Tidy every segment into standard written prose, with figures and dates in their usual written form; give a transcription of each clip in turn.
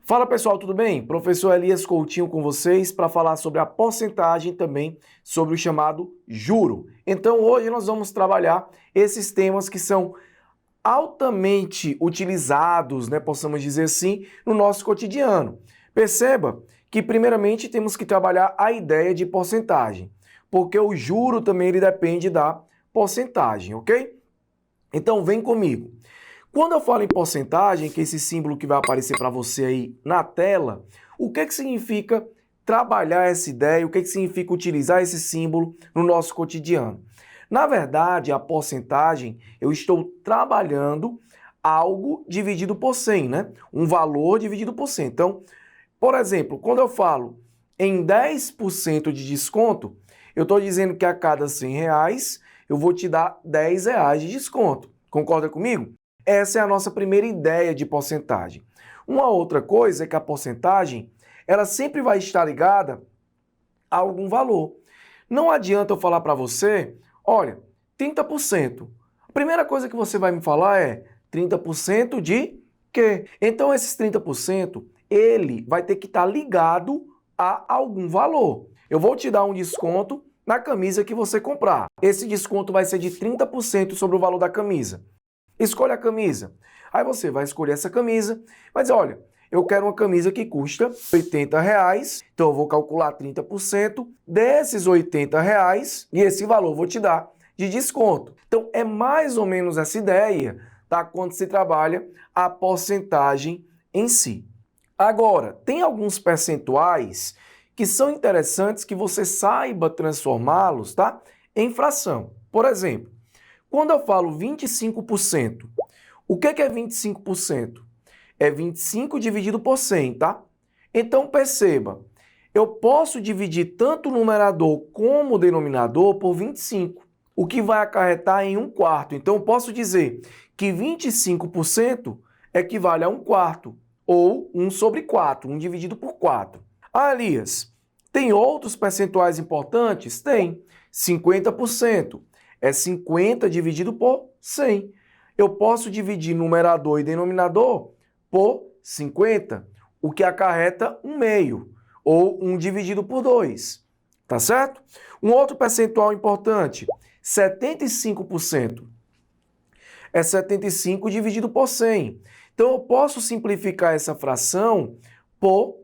Fala pessoal, tudo bem? Professor Elias Coutinho com vocês para falar sobre a porcentagem e também sobre o chamado juro. Então hoje nós vamos trabalhar esses temas que são altamente utilizados, possamos dizer assim, no nosso cotidiano. Perceba que primeiramente temos que trabalhar a ideia de porcentagem, porque o juro também ele depende da porcentagem, ok? Então vem comigo. Quando eu falo em porcentagem, que é esse símbolo que vai aparecer para você aí na tela, o que significa trabalhar essa ideia, o que significa utilizar esse símbolo no nosso cotidiano? Na verdade, a porcentagem, eu estou trabalhando algo dividido por 100, né? Um valor dividido por 100. Então, por exemplo, quando eu falo em 10% de desconto, eu estou dizendo que a cada 100 reais eu vou te dar 10 reais de desconto. Concorda comigo? Essa é a nossa primeira ideia de porcentagem. Uma outra coisa é que a porcentagem, ela sempre vai estar ligada a algum valor. Não adianta eu falar para você, olha, 30%. A primeira coisa que você vai me falar é 30% de quê? Então esses 30%, ele vai ter que estar ligado a algum valor. Eu vou te dar um desconto na camisa que você comprar. Esse desconto vai ser de 30% sobre o valor da camisa. Escolha a camisa. Aí você vai escolher essa camisa, mas olha, eu quero uma camisa que custa R$80, então eu vou calcular 30% desses R$80 e esse valor eu vou te dar de desconto. Então é mais ou menos essa ideia, tá? Quando se trabalha a porcentagem em si. Agora, tem alguns percentuais que são interessantes que você saiba transformá-los, tá? Em fração. Por exemplo, quando eu falo 25%, o que é 25%? É 25 dividido por 100, tá? Então perceba, eu posso dividir tanto o numerador como o denominador por 25, o que vai acarretar em 1/4. Então eu posso dizer que 25% equivale a 1/4, ou 1/4, 1 dividido por 4. Ah, Elias, tem outros percentuais importantes? Tem. 50%. É 50 dividido por 100. Eu posso dividir numerador e denominador por 50, o que acarreta 1/2, ou 1 dividido por 2. Tá certo? Um outro percentual importante, 75%. É 75 dividido por 100. Então, eu posso simplificar essa fração por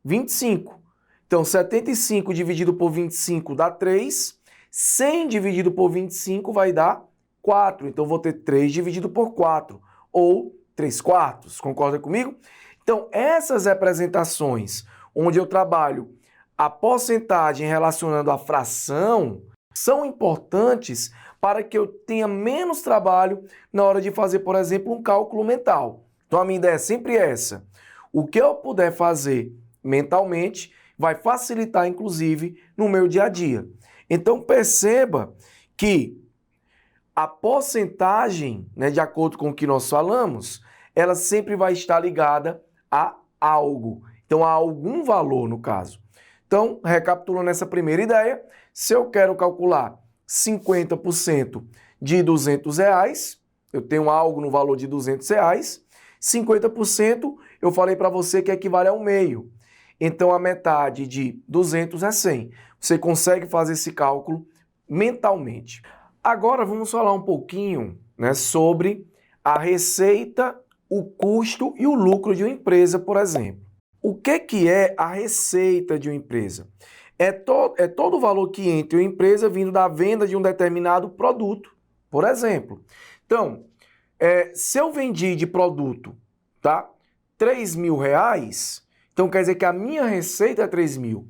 25. Então, 75 dividido por 25 dá 3. 100 dividido por 25 vai dar 4. Então, vou ter 3 dividido por 4, ou 3/4. Concorda comigo? Então, essas representações, onde eu trabalho a porcentagem relacionando a fração, são importantes para que eu tenha menos trabalho na hora de fazer, por exemplo, um cálculo mental. Então, a minha ideia é sempre essa. O que eu puder fazer mentalmente vai facilitar, inclusive, no meu dia a dia. Então, perceba que a porcentagem, de acordo com o que nós falamos, ela sempre vai estar ligada a algo. Então, a algum valor, no caso. Então, recapitulando essa primeira ideia, se eu quero calcular 50% de R$200, eu tenho algo no valor de R$200, 50% eu falei para você que equivale a 1/2. Então, a metade de 200 é 100. Você consegue fazer esse cálculo mentalmente. Agora, vamos falar um pouquinho, sobre a receita, o custo e o lucro de uma empresa, por exemplo. O que é a receita de uma empresa? É todo o valor que entra em uma empresa vindo da venda de um determinado produto, por exemplo. Então, se eu vendi de produto, tá, R$3.000, então quer dizer que a minha receita é 3.000.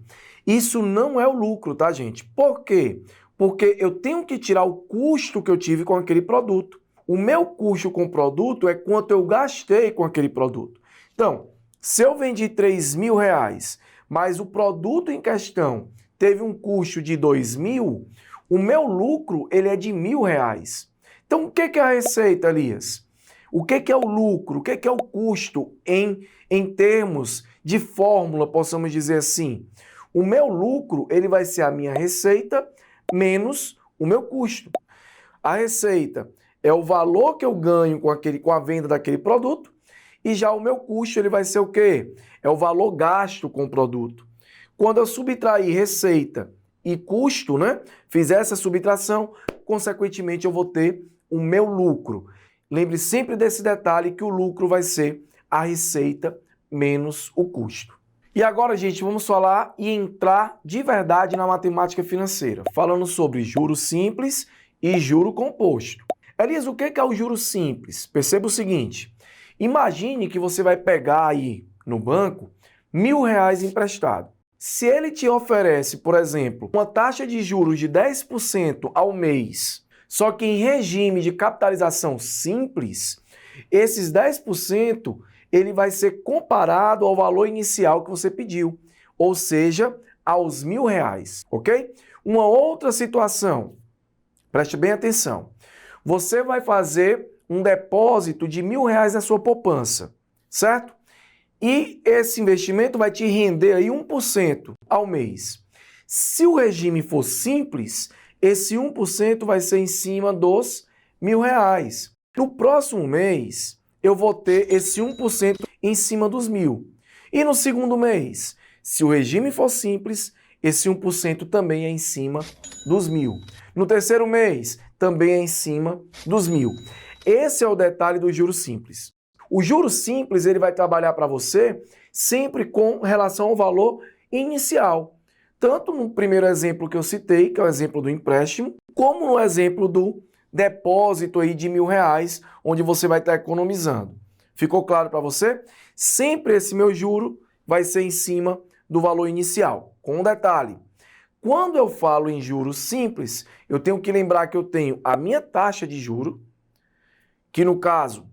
Isso não é o lucro, tá, gente? Por quê? Porque eu tenho que tirar o custo que eu tive com aquele produto. O meu custo com o produto é quanto eu gastei com aquele produto. Então, se eu vendi R$3.000, mas o produto em questão teve um custo de 2.000, o meu lucro ele é de R$1.000. Então, o que é a receita, Elias? O que é o lucro? O que é o custo em termos de fórmula, possamos dizer assim? O meu lucro ele vai ser a minha receita menos o meu custo. A receita é o valor que eu ganho com a venda daquele produto E já o meu custo ele vai ser o quê? É o valor gasto com o produto. Quando eu subtrair receita e custo, né, fizer essa subtração, consequentemente eu vou ter o meu lucro. Lembre sempre desse detalhe que o lucro vai ser a receita menos o custo. E agora, gente, vamos falar e entrar de verdade na matemática financeira, falando sobre juros simples e juro composto. Elias, o que é o juro simples? Perceba o seguinte, imagine que você vai pegar aí no banco R$ 1.000 emprestado. Se ele te oferece, por exemplo, uma taxa de juros de 10% ao mês, só que em regime de capitalização simples, esses 10% ele vai ser comparado ao valor inicial que você pediu, ou seja, aos R$ 1.000, ok? Uma outra situação, preste bem atenção, você vai fazer um depósito de R$ 1.000 na sua poupança, certo? E esse investimento vai te render aí 1% ao mês. Se o regime for simples, esse 1% vai ser em cima dos R$ 1.000. No próximo mês, eu vou ter esse 1% em cima dos 1.000. E no segundo mês, se o regime for simples, esse 1% também é em cima dos 1.000. No terceiro mês, também é em cima dos 1.000. Esse é o detalhe do juro simples. O juro simples ele vai trabalhar para você sempre com relação ao valor inicial. Tanto no primeiro exemplo que eu citei, que é o exemplo do empréstimo, como no exemplo do depósito aí de R$ 1.000, onde você vai estar economizando. Ficou claro para você? Sempre esse meu juro vai ser em cima do valor inicial. Com um detalhe, quando eu falo em juros simples, eu tenho que lembrar que eu tenho a minha taxa de juro, que no caso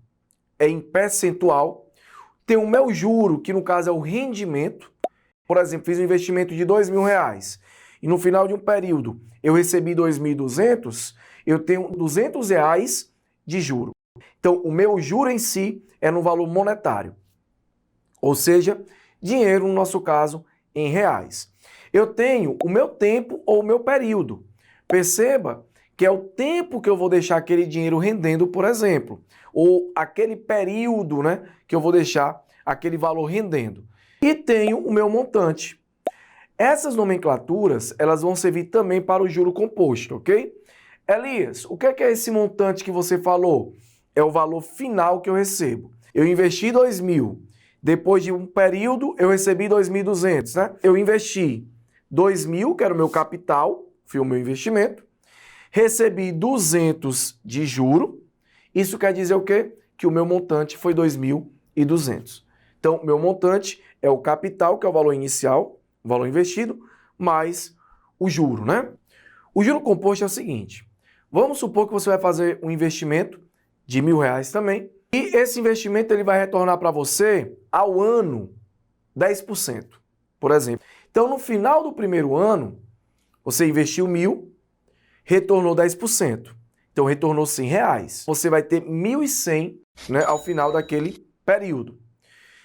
é em percentual, tem o meu juro, que no caso é o rendimento. Por exemplo, fiz um investimento de R$ 2.000 e no final de um período eu recebi 2.200, eu tenho R$ 200 de juro. Então, o meu juro em si é no valor monetário, ou seja, dinheiro, no nosso caso, em reais. Eu tenho o meu tempo ou o meu período. Perceba que é o tempo que eu vou deixar aquele dinheiro rendendo, por exemplo, ou aquele período, né, que eu vou deixar aquele valor rendendo. E tenho o meu montante. Essas nomenclaturas, elas vão servir também para o juro composto, ok? Elias, o que é esse montante que você falou? É o valor final que eu recebo. Eu investi 2.000. Depois de um período, eu recebi 2.200, né? Eu investi 2.000, que era o meu capital, foi o meu investimento. Recebi 200 de juro. Isso quer dizer o quê? Que o meu montante foi 2.200. Então, meu montante é o capital, que é o valor inicial, o valor investido, mais o juro, né? O juro composto é o seguinte. Vamos supor que você vai fazer um investimento de R$ 1.000 também. E esse investimento ele vai retornar para você ao ano 10%, por exemplo. Então, no final do primeiro ano, você investiu 1.000, retornou 10%. Então, retornou R$ 100. Você vai ter 1.100, né, ao final daquele período.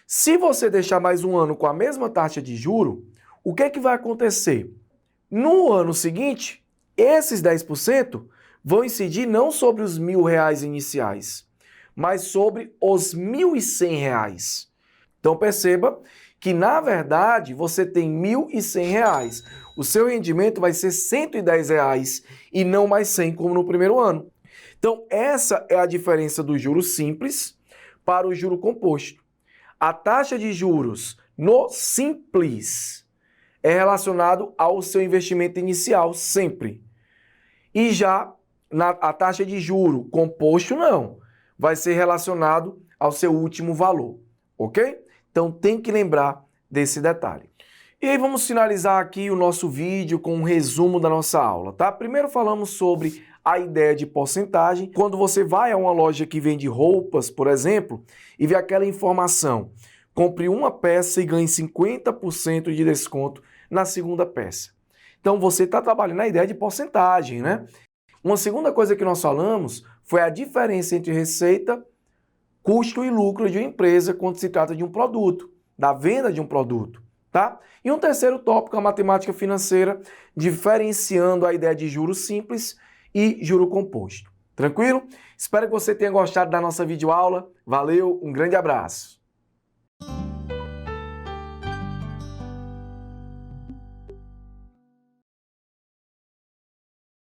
Se você deixar mais um ano com a mesma taxa de juro, o que é que vai acontecer? No ano seguinte, esses 10% vão incidir não sobre os R$ 1.000 iniciais, mas sobre os R$ 1.100. Então perceba que, na verdade, você tem R$ 1.100. O seu rendimento vai ser R$ 110 e não mais 100 como no primeiro ano. Então essa é a diferença do juro simples para o juro composto. A taxa de juros no simples é relacionado ao seu investimento inicial, sempre. E já a taxa de juro composto, não. Vai ser relacionado ao seu último valor, ok? Então tem que lembrar desse detalhe. E aí vamos finalizar aqui o nosso vídeo com um resumo da nossa aula, tá? Primeiro falamos sobre a ideia de porcentagem. Quando você vai a uma loja que vende roupas, por exemplo, e vê aquela informação, compre uma peça e ganhe 50% de desconto na segunda peça. Então você está trabalhando a ideia de porcentagem, né? Uma segunda coisa que nós falamos foi a diferença entre receita, custo e lucro de uma empresa quando se trata de um produto, da venda de um produto, tá? E um terceiro tópico, a matemática financeira, diferenciando a ideia de juro simples e juro composto. Tranquilo? Espero que você tenha gostado da nossa videoaula. Valeu, um grande abraço!